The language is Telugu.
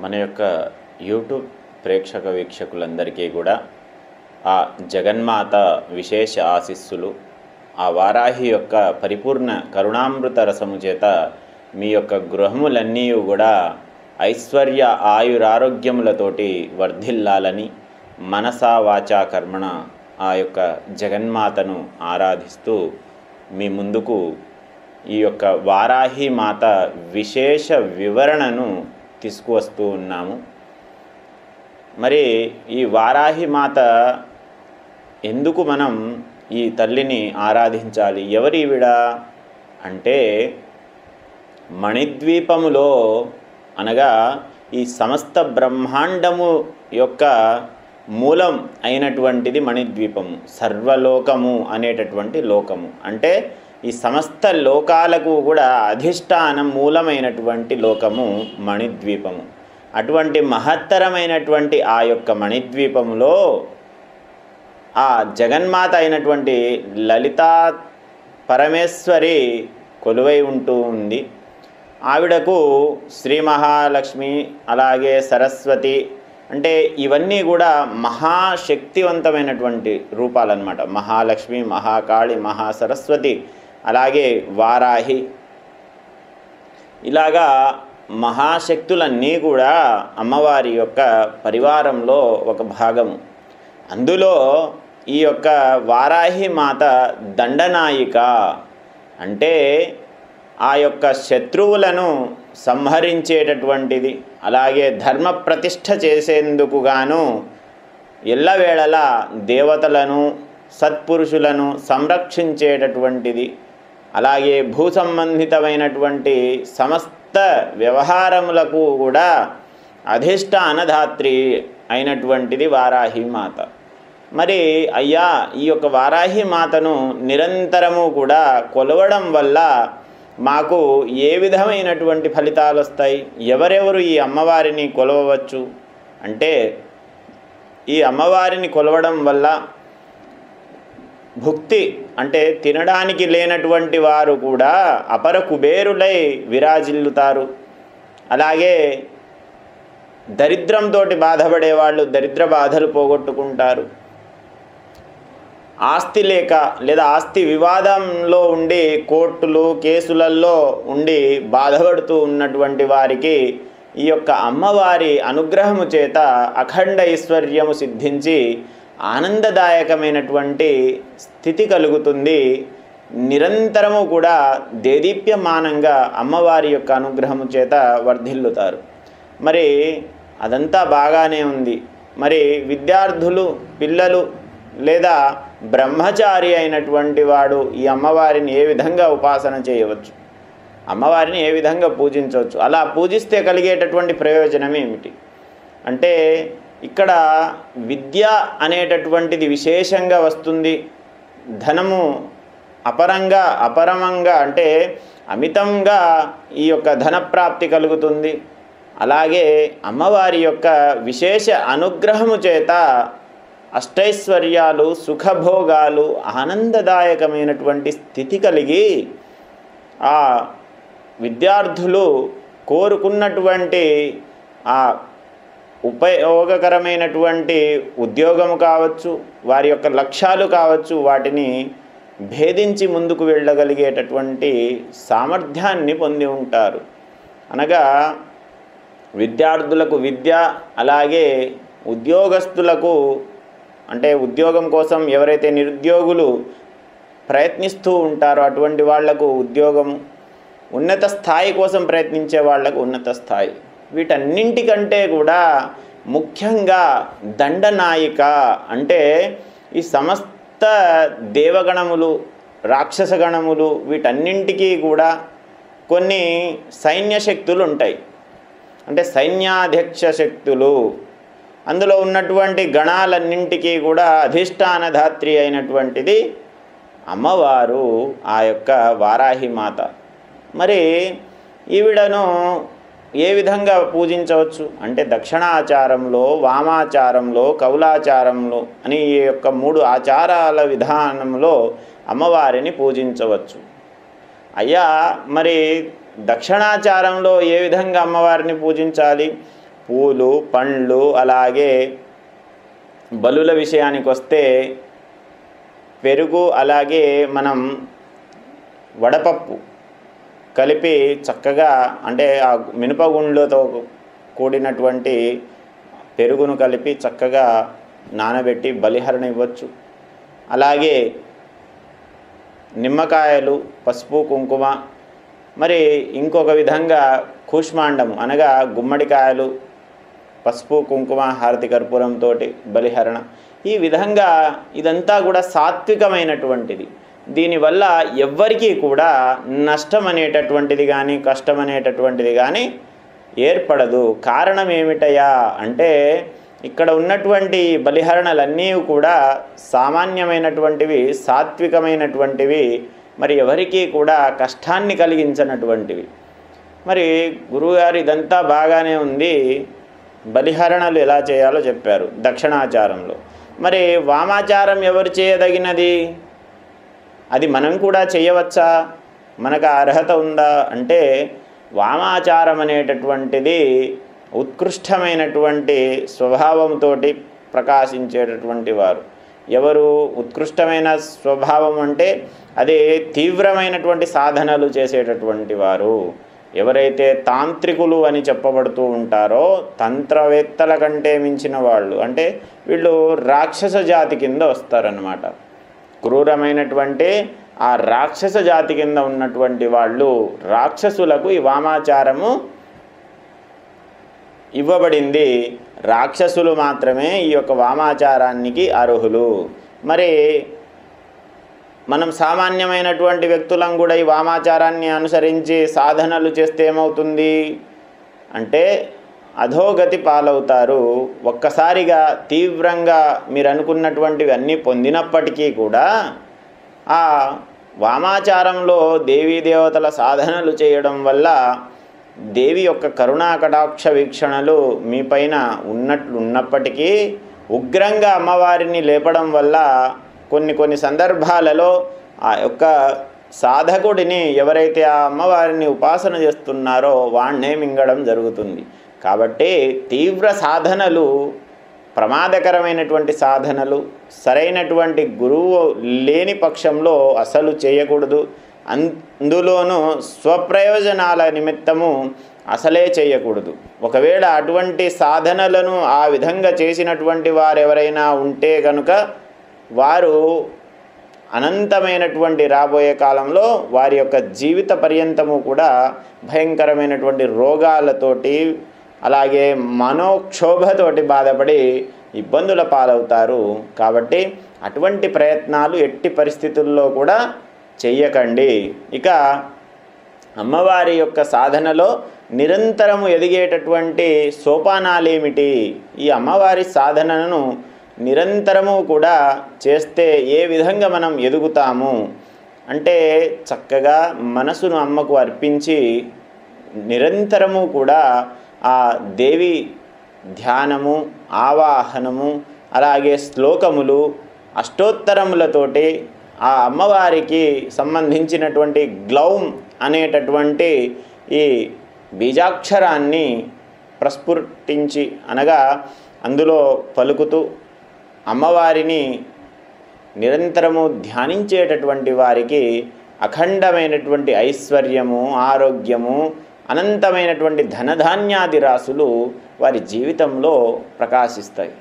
మన యొక్క యూట్యూబ్ ప్రేక్షక వీక్షకులందరికీ కూడా ఆ జగన్మాత విశేష ఆశీస్సులు, ఆ వారాహి యొక్క పరిపూర్ణ కరుణామృత రసము చేత మీ యొక్క గృహములన్నీ కూడా ఐశ్వర్య ఆయురారోగ్యములతోటి వర్ధిల్లాలని మనసా వాచా కర్మణ ఆ యొక్క జగన్మాతను ఆరాధిస్తూ మీ ముందుకు ఈ యొక్క వారాహి మాత విశేష వివరణను తీసుకువస్తూ ఉన్నాము. మరి ఈ వారాహి మాత ఎందుకు మనం ఈ తల్లిని ఆరాధించాలి? ఎవరి ఈవిడ అంటే, మణిద్వీపములో అనగా ఈ సమస్త బ్రహ్మాండము యొక్క మూలం అయినటువంటిది మణిద్వీపము. సర్వలోకము అనేటటువంటి లోకము అంటే ఈ సమస్త లోకాలకు కూడా అధిష్టానం మూలమైనటువంటి లోకము మణిద్వీపము. అటువంటి మహత్తరమైనటువంటి ఆ యొక్క మణిద్వీపములో ఆ జగన్మాత అయినటువంటి లలితా పరమేశ్వరి కొలువై ఉంటూ ఉంది. ఆవిడకు శ్రీ మహాలక్ష్మి అలాగే సరస్వతి అంటే ఇవన్నీ కూడా మహాశక్తివంతమైనటువంటి రూపాలన్నమాట. మహాలక్ష్మి, మహాకాళి, మహాసరస్వతి, అలాగే వారాహి, ఇలాగా మహాశక్తులన్నీ కూడా అమ్మవారి యొక్క పరివారంలో ఒక భాగము. అందులో ఈ యొక్క వారాహి మాత దండనాయిక అంటే ఆ యొక్క శత్రువులను సంహరించేటటువంటిది, అలాగే ధర్మ ప్రతిష్ఠ చేసేందుకు గాను ఎల్లవేళలా దేవతలను సత్పురుషులను సంరక్షించేటటువంటిది, అలాగే భూ సంబంధితమైనటువంటి సమస్త వ్యవహారములకు కూడా అధిష్టానధాత్రి అయినటువంటిది వారాహి మాత. మరి అయ్యా, ఈ యొక్క వారాహి మాతను నిరంతరము కూడా కొలవడం వల్ల మాకు ఏ విధమైనటువంటి ఫలితాలు వస్తాయి? ఎవరెవరు ఈ అమ్మవారిని కొలవవచ్చు అంటే, ఈ అమ్మవారిని కొలవడం వల్ల భుక్తి అంటే తినడానికి లేనటువంటి వారు కూడా అపర కుబేరులై విరాజిల్లుతారు. అలాగే దరిద్రంతో బాధపడేవాళ్ళు దరిద్ర బాధలు పోగొట్టుకుంటారు. ఆస్తి లేక లేదా ఆస్తి వివాదంలో ఉండి కోర్టులు కేసులలో ఉండి బాధపడుతూ ఉన్నటువంటి వారికి ఈ యొక్క అమ్మవారి అనుగ్రహము చేత అఖండ ఐశ్వర్యము సిద్ధించి ఆనందదాయకమైనటువంటి స్థితి కలుగుతుంది. నిరంతరము కూడా దేదీప్యమానంగా అమ్మవారి యొక్క అనుగ్రహము చేత వర్ధిల్లుతారు. మరి అదంతా బాగానే ఉంది. మరి విద్యార్థులు, పిల్లలు లేదా బ్రహ్మచారి అయినటువంటి వాడు ఈ అమ్మవారిని ఏ విధంగా ఉపాసన చేయవచ్చు? అమ్మవారిని ఏ విధంగా పూజించవచ్చు? అలా పూజిస్తే కలిగేటటువంటి ప్రయోజనం ఏమిటి అంటే, ఇక్కడ విద్య అనేటటువంటిది విశేషంగా వస్తుంది. ధనము అపరమంగా అంటే అమితంగా ఈ యొక్క ధనప్రాప్తి కలుగుతుంది. అలాగే అమ్మవారి యొక్క విశేష అనుగ్రహము చేత అష్టైశ్వర్యాలు, సుఖభోగాలు, ఆనందదాయకమైనటువంటి స్థితి కలిగి ఆ విద్యార్థులు కోరుకున్నటువంటి ఆ ఉపయోగకరమైనటువంటి ఉద్యోగము కావచ్చు, వారి యొక్క లక్ష్యాలు కావచ్చు, వాటిని భేదించి ముందుకు వెళ్ళగలిగేటటువంటి సామర్థ్యాన్ని పొంది ఉంటారు. అనగా విద్యార్థులకు విద్య, అలాగే ఉద్యోగస్తులకు అంటే ఉద్యోగం కోసం ఎవరైతే నిరుద్యోగులు ప్రయత్నిస్తూ ఉంటారో అటువంటి వాళ్లకు ఉద్యోగము, ఉన్నత స్థాయి కోసం ప్రయత్నించే వాళ్లకు ఉన్నత స్థాయి. వీటన్నింటికంటే కూడా ముఖ్యంగా దండనాయిక అంటే ఈ సమస్త దేవగణములు, రాక్షస గణములు, వీటన్నింటికీ కూడా కొన్ని సైన్య శక్తులు ఉంటాయి. అంటే సైన్యాధ్యక్ష శక్తులు. అందులో ఉన్నటువంటి గణాలన్నింటికీ కూడా అధిష్టానధాత్రి అయినటువంటిది అమ్మవారు, ఆ యొక్క వారాహి మాత. మరి ఈవిడను ఏ విధంగా పూజించవచ్చు అంటే, దక్షిణాచారంలో, వామాచారంలో, కౌలాచారంలో అని ఈ యొక్క 3 ఆచారాల విధానంలో అమ్మవారిని పూజించవచ్చు. అయ్యా, మరి దక్షిణాచారంలో ఏ విధంగా అమ్మవారిని పూజించాలి? పూలు పండ్లు, అలాగే బలుల విషయానికి వస్తే పెరుగు, అలాగే మనం వడపప్పు కలిపి చక్కగా, అంటే ఆ మినపగుండ్లతో కూడినటువంటి పెరుగును కలిపి చక్కగా నానబెట్టి బలిహరణ ఇవ్వచ్చు. అలాగే నిమ్మకాయలు, పసుపు కుంకుమ, మరి ఇంకొక విధంగా కూష్మాండము అనగా గుమ్మడికాయలు, పసుపు కుంకుమ హారతి కర్పూరంతో బలిహరణ. ఈ విధంగా ఇదంతా కూడా సాత్వికమైనటువంటిది. దీనివల్ల ఎవ్వరికీ కూడా నష్టం అనేటటువంటిది కానీ కష్టం అనేటటువంటిది కానీ ఏర్పడదు. కారణం ఏమిటయా అంటే ఇక్కడ ఉన్నటువంటి బలిహరణలన్నీ కూడా సామాన్యమైనటువంటివి, సాత్వికమైనటువంటివి, మరి ఎవరికీ కూడా కష్టాన్ని కలిగించినటువంటివి. మరి గురువుగారు ఇదంతా బాగానే ఉంది, బలిహరణలు ఎలా చేయాలో చెప్పారు దక్షిణాచారంలో. మరి వామాచారం ఎవరు చేయదగినది? అది మనం కూడా చేయవచ్చా? మనకు అర్హత ఉందా అంటే వామాచారం అనేటటువంటిది ఉత్కృష్టమైనటువంటి స్వభావంతో ప్రకాశించేటటువంటి వారు. ఎవరు ఉత్కృష్టమైన స్వభావం అంటే అది తీవ్రమైనటువంటి సాధనలు చేసేటటువంటి వారు. ఎవరైతే తాంత్రికులు అని చెప్పబడుతూ ఉంటారో, తంత్రవేత్తల కంటే మించిన వాళ్ళు, అంటే వీళ్ళు రాక్షస జాతి కింద వస్తారన్నమాట. క్రూరమైనటువంటి ఆ రాక్షస జాతి కింద ఉన్నటువంటి వాళ్ళు, రాక్షసులకు ఈ వామాచారము ఇవ్వబడింది. రాక్షసులు మాత్రమే ఈ యొక్క వామాచారానికి అర్హులు. మరి మనం సామాన్యమైనటువంటి వ్యక్తులం కూడా ఈ వామాచారాన్ని అనుసరించి సాధనలు చేస్తే ఏమవుతుంది అంటే అధోగతి పాలవుతారు. ఒక్కసారిగా తీవ్రంగా మీరు అనుకున్నటువంటివి అన్నీ పొందినప్పటికీ కూడా ఆ వామాచారంలో దేవీ దేవతల సాధనలు చేయడం వల్ల దేవి యొక్క కరుణా కటాక్ష వీక్షణలు మీ పైన ఉన్నప్పటికీ ఉగ్రంగా అమ్మవారిని లేపడం వల్ల కొన్ని సందర్భాలలో ఆ యొక్క సాధకుడిని, ఎవరైతే ఆ అమ్మవారిని ఉపాసన చేస్తున్నారో వాణ్ణే మింగడం జరుగుతుంది. కాబట్టి తీవ్ర సాధనలు, ప్రమాదకరమైనటువంటి సాధనలు సరైనటువంటి గురువు లేని పక్షంలో అసలు చేయకూడదు. అందులోనూ స్వప్రయోజనాల నిమిత్తము అసలే చేయకూడదు. ఒకవేళ అటువంటి సాధనలను ఆ విధంగా చేసినటువంటి వారు ఎవరైనా ఉంటే కనుక వారు అనంతమైనటువంటి రాబోయే కాలంలో వారి యొక్క జీవిత పర్యంతము కూడా భయంకరమైనటువంటి రోగాలతోటి, అలాగే మనోక్షోభతోటి బాధపడి ఇబ్బందుల పాలవుతారు. కాబట్టి అటువంటి ప్రయత్నాలు ఎట్టి పరిస్థితుల్లో కూడా చెయ్యకండి. ఇక అమ్మవారి యొక్క సాధనలో నిరంతరము ఎదిగేటటువంటి సోపానాలేమిటి? ఈ అమ్మవారి సాధనను నిరంతరము కూడా చేస్తే ఏ విధంగా మనం ఎదుగుతాము అంటే చక్కగా మనసును అమ్మకు అర్పించి నిరంతరము కూడా ఆ దేవి ధ్యానము, ఆవాహనము, అలాగే శ్లోకములు, అష్టోత్తరములతోటి ఆ అమ్మవారికి సంబంధించినటువంటి గ్లౌం అనేటటువంటి ఈ బీజాక్షరాన్ని ప్రస్ఫుటించి అనగా అందులో పలుకుతూ అమ్మవారిని నిరంతరము ధ్యానించేటటువంటి వారికి అఖండమైనటువంటి ఐశ్వర్యము, ఆరోగ్యము, అనంతమైనటువంటి ధనధాన్యాది రాశులు వారి జీవితంలో ప్రకాశిస్తాయి.